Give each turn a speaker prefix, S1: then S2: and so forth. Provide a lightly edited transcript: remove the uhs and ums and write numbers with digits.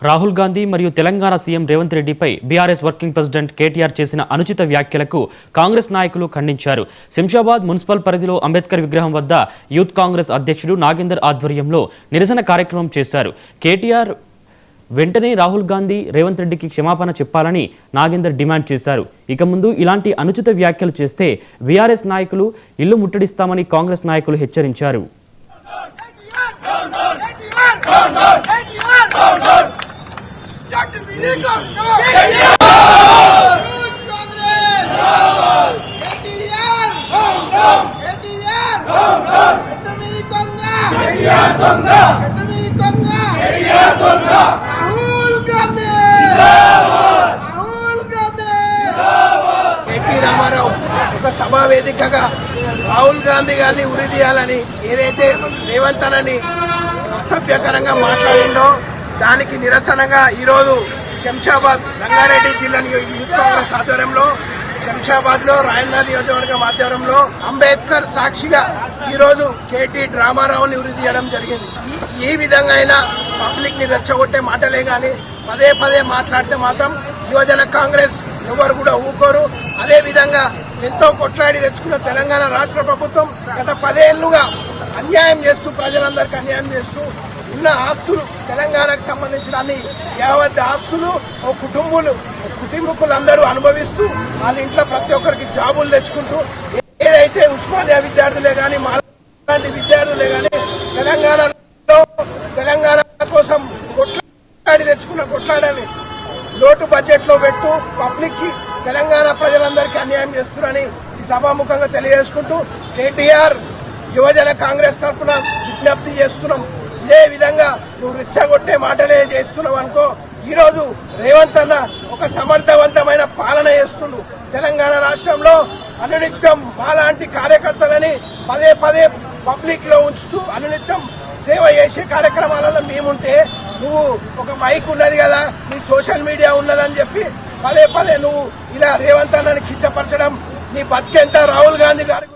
S1: రాహుల్ గాంధీ మరియు తెలంగాణ సీఎం రేవంత్ రెడ్డిపై BRS working president KTR చేసిన అనుచిత వ్యాఖ్యలకు కాంగ్రెస్ నాయకులు ఖండించారు. శంషాబాద్ మున్సిపల్ పరిధిలో అంబేద్కర్ విగ్రహం వద్ద యూత్ కాంగ్రెస్ అధ్యక్షుడు నాగేందర్ ఆధ్వర్యంలో నిరసన కార్యక్రమం చేశారు. కేటీఆర్ వెంటనే రాహుల్ గాంధీ రేవంత్ రెడ్డికి క్షమాపణ చెప్పాలని నాగేందర్ డిమాండ్ చేశారు. ఇక ముందు ఇలాంటి అనుచిత వ్యాఖ్యలు చేస్తే బీఆర్ఎస్ నాయకులు ఇల్లు ముట్టడిస్తామని కాంగ్రెస్ నాయకులు హెచ్చరించారు.
S2: రామారావు ఒక సభా వేదికగా రాహుల్ గాంధీ గారిని ఉరిదీయాలని ఏదైతే రేవంత్ అని అసభ్యకరంగా మాట్లాడిండో దానికి నిరసనగా ఈరోజు శంషాబాద్ రంగారెడ్డి జిల్లా యూత్ కాంగ్రెస్ ఆధ్వర్యంలో శంషాబాద్ లో రాయనగర్ నియోజకవర్గం ఆధ్వర్యంలో అంబేద్కర్ సాక్షిగా ఈరోజు కేటీ రామారావుని ఉరిదీయడం జరిగింది. ఈ విధంగా అయినా పబ్లిక్ ని రెచ్చగొట్టే మాటలే గాని పదే పదే మాట్లాడితే మాత్రం యువజన కాంగ్రెస్ ఎవరు కూడా ఊకోరు. అదే విధంగా ఎంతో కొట్లాడి తెచ్చుకున్న తెలంగాణ రాష్ట్ర ప్రభుత్వం గత 10 ఏళ్లుగా అన్యాయం చేస్తూ ప్రజలందరికీ అన్యాయం చేస్తూ ఉన్న ఆస్తులు తెలంగాణకు సంబంధించిన అన్ని యావత్ ఆస్తులు కుటుంబకులందరూ అనుభవిస్తూ వాళ్ళ ఇంట్లో ప్రతి ఒక్కరికి జాబులు తెచ్చుకుంటూ ఏదైతే ఉస్మానియా విద్యార్థులే గాని మాలాంటి విద్యార్థులే గాని తెలంగాణ కోసం కొట్లాడి తెచ్చుకున్న కొట్లాడని లోటు బడ్జెట్ లో పెట్టు పబ్లిక్ కి తెలంగాణ ప్రజలందరికీ అన్యాయం చేస్తున్నారని ఈ సభాముఖంగా తెలియజేసుకుంటూ కేటీఆర్ యువజన కాంగ్రెస్ తరఫున విజ్ఞప్తి చేస్తున్నాం. ఇదే విధంగా నువ్వు రెచ్చగొట్టే మాటలే చేస్తున్నావు అనుకో, ఈ రోజు రేవంత్ అన్న ఒక సమర్థవంతమైన పాలన చేస్తుండు. తెలంగాణ రాష్ట్రంలో అనునిత్యం మాలాంటి కార్యకర్తలని పదే పదే పబ్లిక్ లో ఉంచుతూ అనునిత్యం సేవ చేసే కార్యక్రమాలలో మేముంటే నువ్వు ఒక మైక్ ఉన్నది కదా, నీ సోషల్ మీడియా ఉన్నదని చెప్పి పదే పదే నువ్వు ఇలా రేవంత్ అన్నని కించపరచడం నీ బతికెంత రాహుల్ గాంధీ గారి